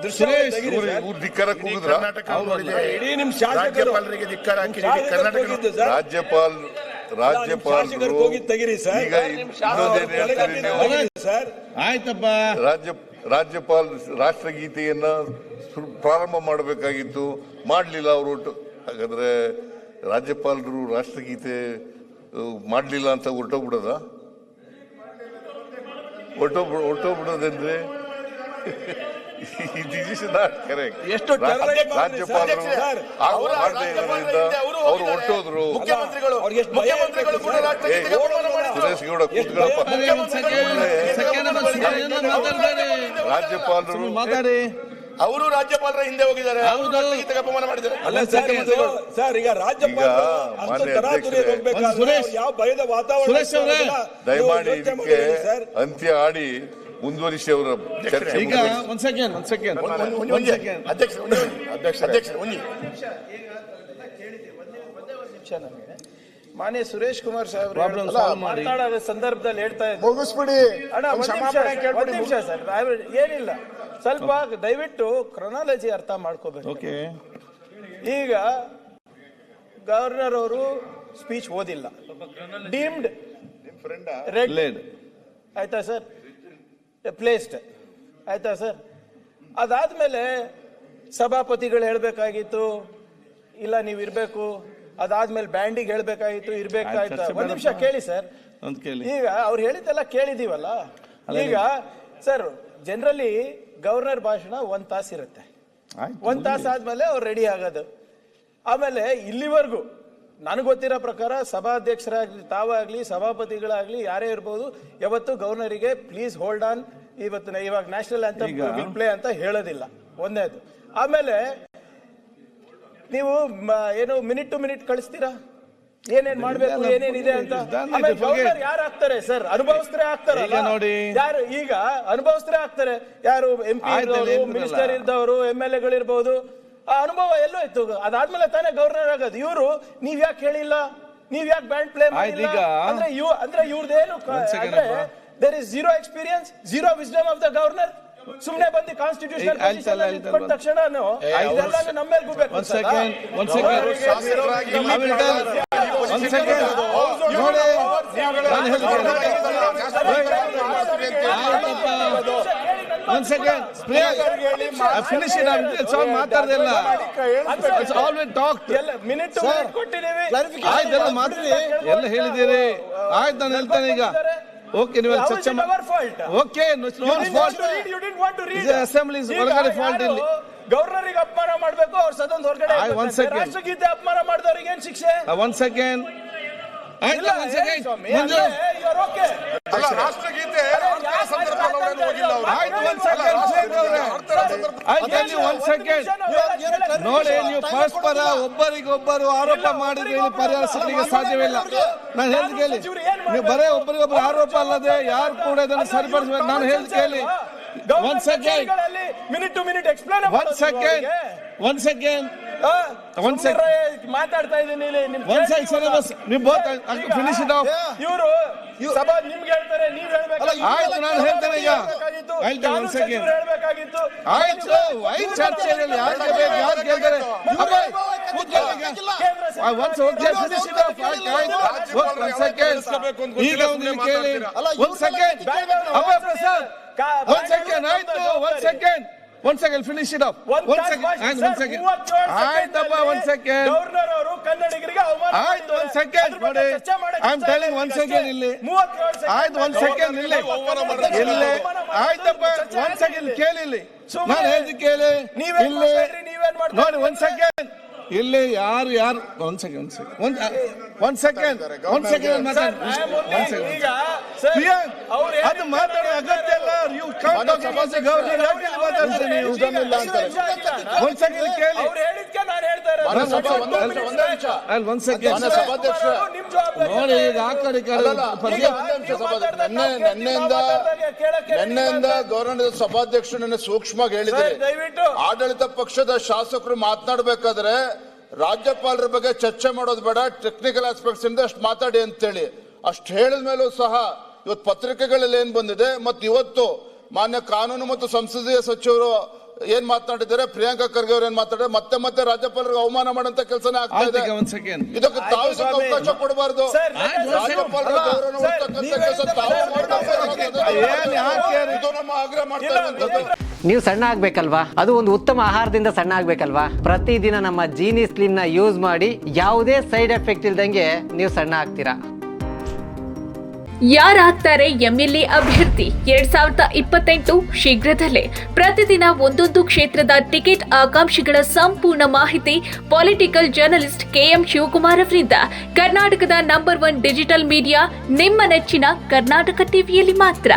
ಧಿಕ್ಕಾರ ಕೂಗಿದ್ರ ಇಡೀ ನಿಮ್ ಶಾಸಕರಿಗೆ ಧಿಕ್ಕಾರ ಹಾಕಿ ರಾಜ್ಯಪಾಲರು ಹೋಗಿ ತೆಗಿರಿ ಸರ್. ಈಗ ಸರ್ ಆಯ್ತಪ್ಪ, ರಾಜ್ಯಪಾಲ ರಾಷ್ಟ್ರಗೀತೆಯನ್ನ ಪ್ರಾರಂಭ ಮಾಡಬೇಕಾಗಿತ್ತು, ಮಾಡಲಿಲ್ಲ ಅವರು. ಹಾಗಾದ್ರೆ ರಾಜ್ಯಪಾಲರು ರಾಷ್ಟ್ರಗೀತೆ ಮಾಡಲಿಲ್ಲ ಅಂತ ಹೊರಟೋಗ್ಬಿಡೋದ? ಹೊರಟೋಗ್ಬಿಡೋದಂದ್ರೆ ಎಷ್ಟು ರಾಜ್ಯಪಾಲರು ಮಾಡದೇ ಇರೋದ್ರಿಂದ ಅವರು ಹೊರಟೋದ್ರು. ಸುರೇಶ್ ಗೌಡ ಕೂತ್ಕೊಳ್ಳಪ್ಪ. ರಾಜ್ಯಪಾಲರು ಮಾತಾಡಿ. ಅವರು ರಾಜ್ಯಪಾಲರ ಹಿಂದೆ ಹೋಗಿದ್ದಾರೆ, ಅಪಮಾನ ಮಾಡಿದ್ದಾರೆ. ಸರ್ ಈಗ ರಾಜ್ಯಪಾಲ ಯಾವ ಭಯದ ವಾತಾವರಣ? ದಯಮಾಡಿ ಇದಕ್ಕೆ ಅಂತ್ಯ ಆಡಿ ಮುಂದುವರಿಸಿ ಅವರ ಚರ್ಚೆ. ಈಗ ಒಂದ್ ಸೆಕೆಂಡ್ ಮಾನ್ಯ ಸುರೇಶ್ ಕುಮಾರ್ ಸಾಹೇಬ್ರು ಮಾತಾಡೋ ಸಂದರ್ಭದಲ್ಲಿ ಹೇಳ್ತಾ ಇದ್ದಾರೆ, ಮುಗಿಸ್ಬಿಡಿ ಸರ್. ಏನಿಲ್ಲ, ಸ್ವಲ್ಪ ದಯವಿಟ್ಟು ಕ್ರೊನಾಲಜಿ ಅರ್ಥ ಮಾಡ್ಕೋಬೇಕು. ಈಗ ಗವರ್ನರ್ ಅವರು ಸ್ಪೀಚ್ ಓದಿಲ್ಲ, ಡೀಮ್ಡ್ ರೆಡ್ ಆಯ್ತಾ ಸರ್, ಪ್ಲೇಸ್ಡ್ ಆಯ್ತಾ ಸರ್. ಅದಾದ್ಮೇಲೆ ಸಭಾಪತಿಗಳು ಹೇಳ್ಬೇಕಾಗಿತ್ತು, ಇಲ್ಲ ನೀವು ಇರ್ಬೇಕು. ಅದಾದ್ಮೇಲೆ ಬ್ಯಾಂಡಿಗೆ ಹೇಳ್ಬೇಕಾಗಿತ್ತು, ಇರ್ಬೇಕಾಯ್ತು. ಒಂದ್ ನಿಮಿಷ ಕೇಳಿ ಸರ್. ಈಗ ಅವ್ರು ಹೇಳಿದ್ದೆಲ್ಲ ಕೇಳಿದೀವಲ್ಲ. ಈಗ ಸರ್ ಜನರಲಿ ಗವರ್ನರ್ ಭಾಷಣ 1 ತಾಸು ಇರುತ್ತೆ. 1 ತಾಸು ಆದ್ಮೇಲೆ ಅವ್ರು ರೆಡಿ ಆಗೋದು. ಆಮೇಲೆ ಇಲ್ಲಿವರೆಗೂ ನನಗೆ ಗೊತ್ತಿರೋ ಪ್ರಕಾರ ಸಭಾಧ್ಯಕ್ಷರಾಗ್ಲಿ, ತಾವಾಗ್ಲಿ, ಸಭಾಪತಿಗಳಾಗ್ಲಿ, ಯಾರೇ ಇರ್ಬೋದು, ಯಾವತ್ತು ಗವರ್ನರಿಗೆ ಪ್ಲೀಸ್ ಹೋಲ್ಡ್ ಆನ್, ಇವಾಗ ನ್ಯಾಷನಲ್ ಅಂತ ಪ್ಲೇ ಅಂತ ಹೇಳೋದಿಲ್ಲ. ಒಂದೇದು. ಆಮೇಲೆ ನೀವು ಏನು ಮಿನಿಟ್ ಟು ಮಿನಿಟ್ ಕಳಿಸ್ತೀರಾ, ಏನೇನ್ ಮಾಡ್ಬೇಕು, ಏನೇನಿದೆ ಅಂತ. ಗವರ್ನರ್ ಯಾರು ಆಗ್ತಾರೆ ಸರ್? ಅನುಭವಸ್ಥರೇ ಆಗ್ತಾರಲ್ಲ ನೋಡಿ. ಯಾರು ಈಗ ಅನುಭವಸ್ಥರೇ ಆಗ್ತಾರೆ? ಯಾರು MP ಇರೋರು, ಮಿನಿಸ್ಟರ್ ಇದ್ದವರು, MLA ಗಳಿರ್ಬೋದು. ಆ ಅನುಭವ ಎಲ್ಲೋ ಇತ್ತು. ಅದಾದ್ಮೇಲೆ ತಾನೇ ಗವರ್ನರ್ ಆಗೋದು. ಇವರು ನೀವ್ ಯಾಕೆ ಹೇಳಿಲ್ಲ, ನೀವ್ ಯಾಕೆ ಬ್ಯಾಂಡ್ ಪ್ಲೇ ಮಾಡಿಲ್ಲ ಅಂದ್ರೆ ಇವ್ರದ್ದೇನು ಅಂದ್ರೆ there is zero experience, zero wisdom of the governor. ಸುಮ್ನೆ ಬಂದು ಕಾನ್ಸ್ಟಿಟ್ಯೂಷನಲ್ ಪೊಸಿಷನ್ ತಕ್ಷಣ ನಮ್ಮ ಮೇಲೆ ಗುಬೇಕು. ಮಾತಾಡ್ದಿಲ್ಲ, ಎಲ್ಲ ಹೇಳಿದ್ದೀರಿ. ಆಯ್ತು, ನಾನು ಹೇಳ್ತೇನೆ ಈಗ. ಓಕೆ, ನೀವು ಚರ್ಚೆ ಅಸೆಂಬ್ಲಿ ಒಳಗಡೆ ಫಾಲ್ಟ್ ಇಲ್ಲಿ. ಗವರ್ನರಿಗೆ ಅಪಮಾನ ಮಾಡಬೇಕು, ಅವ್ರ ಸದನ ಹೊರಗಡೆ ರಾಷ್ಟ್ರಗೀತೆ ಅಪಮಾನ ಮಾಡಿದವ್ರಿಗೆ ಏನ್ ಶಿಕ್ಷೆ? ಒಂದ್ ಸೆಕೆಂಡ್ ನೋಡಿ, ನೀವು ಪರಸ್ಪರ ಒಬ್ಬರಿಗೊಬ್ಬರು ಆರೋಪ ಮಾಡಿದ್ರೆ ಪರಿಹಾರ ಸಿಗಲಿಕ್ಕೆ ಸಾಧ್ಯವಿಲ್ಲ. ನಾನು ಹೇಳ್ದು ಕೇಳಿ, ನೀವು ಬರೇ ಒಬ್ಬರಿಗೊಬ್ಬರು ಆರೋಪ ಅಲ್ಲದೆ ಯಾರು ಕೂಡ ಇದನ್ನು ಸರಿಪಡಿಸಬೇಕು. ನಾನು ಹೇಳ್ದು ಕೇಳಿ. ಒಂದ್ ಸೆಕೆಂಡ್ ಮಾತಾಡ್ತಾ ಇದ್ದೀನಿ. Finish it off. ಇವರು ಸಭಾ ನಿಮ್ಗೆ ಹೇಳ್ತಾರೆ, ನೀವ್ ಹೇಳ್ಬೇಕು. ಆಯ್ತು, ನಾನು ಹೇಳ್ತೇನೆ ಈಗ. ಆಯ್ತು, ಒಂದ್ ಸೆಕೆಂಡ್. ಆಯ್ತು, ಚರ್ಚೆಯಲ್ಲಿ ಯಾರು ಬೇಕು, ಯಾರು ಕೇಳ್ತಾರೆ. ಈಗ ನೀವು ಕೇಳಿ. ಒಂದ್ ಸೆಕೆಂಡ್ ಆಯ್ತು, ಒಂದ್ ಸೆಕೆಂಡ್ ಫಿನಿಶ್ ಇಟ್ ಆಫ್. ಆಯ್ತಪ್ಪ, ಒಂದ್ ಸೆಕೆಂಡ್. ಗವರ್ನರ್ ಅವರು ಕನ್ನಡಿಗರಿಗೆ ಆಯ್ತು, ಒಂದ್ ಸೆಕೆಂಡ್ ನೋಡಿ. ಐ ಆಮ್ ಟೆಲಿಂಗ್ ಒಂದ್ ಸೆಕೆಂಡ್ ಇಲ್ಲಿ. ಆಯ್ತು, ಒಂದ್ ಸೆಕೆಂಡ್ ಇಲ್ಲಿ. ಆಯ್ತಪ್ಪ, ಒಂದ್ ಸೆಕೆಂಡ್ ಕೇಳಿ ಇಲ್ಲಿ. ನಾನು ಹೇಳ್ದು ಕೇಳಿ ಇಲ್ಲಿ ನೋಡಿ. ಒಂದ್ ಸೆಕೆಂಡ್ ಇಲ್ಲಿ. ಯಾರು ಒಂದ್ ಸೆಕೆಂಡ್ ಅದು ಮಾತಾಡೋ ಅಗತ್ಯ ಇಲ್ಲ. ಒಂದ್ ಸೆಕೆಂಡ್ ಕೇಳಿ. ಒಂದ್ ಸೆಕೆಂಡ್ ನೋಡಿ. ಈಗ ಆ ಕಡೆ ನಿನ್ನೆಯಿಂದ ಗವರ್ನರ್ ಸಭಾಧ್ಯಕ್ಷರು ನನ್ನ ಸೂಕ್ಷ್ಮವಾಗಿ ಹೇಳಿದ್ದಾರೆ, ಆಡಳಿತ ಪಕ್ಷದ ಶಾಸಕರು ಮಾತನಾಡಬೇಕಾದ್ರೆ ರಾಜ್ಯಪಾಲರ ಬಗ್ಗೆ ಚರ್ಚೆ ಮಾಡೋದು ಬೇಡ, ಟೆಕ್ನಿಕಲ್ ಆಸ್ಪೆಕ್ಟ್ಸ್ ಇಂದ ಅಷ್ಟು ಮಾತಾಡಿ ಅಂತೇಳಿ. ಅಷ್ಟು ಹೇಳಿದ ಮೇಲೂ ಸಹ ಇವತ್ತು ಪತ್ರಿಕೆಗಳಲ್ಲಿ ಏನ್ ಬಂದಿದೆ, ಮತ್ತು ಇವತ್ತು ಮಾನ್ಯ ಕಾನೂನು ಮತ್ತು ಸಂಸದೀಯ ಸಚಿವರು ಏನ್ ಮಾತನಾಡಿದ್ದಾರೆ, ಪ್ರಿಯಾಂಕಾ ಖರ್ಗೆ ಅವ್ರು ಏನ್ ಮಾತಾಡಿದ್ರೆ ಮತ್ತೆ ಮತ್ತೆ ರಾಜ್ಯಪಾಲರಿಗೆ ಅವಮಾನ ಮಾಡಂತ ಕೆಲಸನೇ ಆಗ್ತಾ ಇದೆ. ಆಯ್ತು, ಒಂದ್ ಸೆಕೆಂಡ್. ಇದಕ್ಕೆ ತಾವು ಇದಕ್ಕೆ ಅವಕಾಶ ಕೊಡಬಾರ್ದು. ಸರ್, ರಾಜ್ಯಪಾಲರ ಗೌರವ ಉಳಿಸ್ತಕ್ಕಂಥ ಕೆಲಸ ತಾವು ಮಾಡಬೇಕು. ಇದು ನಮ್ಮ ಆಗ್ರಹ ಮಾಡ್ತಾ ಇರುವಂತದ್ದು. ನೀವು ಸಣ್ಣ ಆಗ್ಬೇಕಲ್ವಾ? ಅದು ಒಂದು ಉತ್ತಮ ಆಹಾರದಿಂದ ಸಣ್ಣ ಆಗ್ಬೇಕಲ್ವಾ? ಪ್ರತಿದಿನ ನಮ್ಮ ಜೀನಿ ಸ್ಲಿಮ್ ನ ಯೂಸ್ ಮಾಡಿ ಯಾವುದೇ ಸೈಡ್ ಎಫೆಕ್ಟ್ ಇಲ್ದಂಗೆ ನೀವು ಸಣ್ಣ ಆಗ್ತೀರಾ. ಯಾರಾಗ್ತಾರೆ ಎಂಎಲ್ಎ ಅಭ್ಯರ್ಥಿ 2028 ಶೀಘ್ರದಲ್ಲೇ. ಪ್ರತಿದಿನ ಒಂದೊಂದು ಕ್ಷೇತ್ರದ ಟಿಕೆಟ್ ಆಕಾಂಕ್ಷಿಗಳ ಸಂಪೂರ್ಣ ಮಾಹಿತಿ ಪೊಲಿಟಿಕಲ್ ಜರ್ನಲಿಸ್ಟ್ KM ಶಿವಕುಮಾರ್ ಅವರಿಂದ. ಕರ್ನಾಟಕದ ನಂಬರ್ 1 ಡಿಜಿಟಲ್ ಮೀಡಿಯಾ ನಿಮ್ಮ ನೆಚ್ಚಿನ ಕರ್ನಾಟಕ ಟಿವಿಯಲ್ಲಿ ಮಾತ್ರ.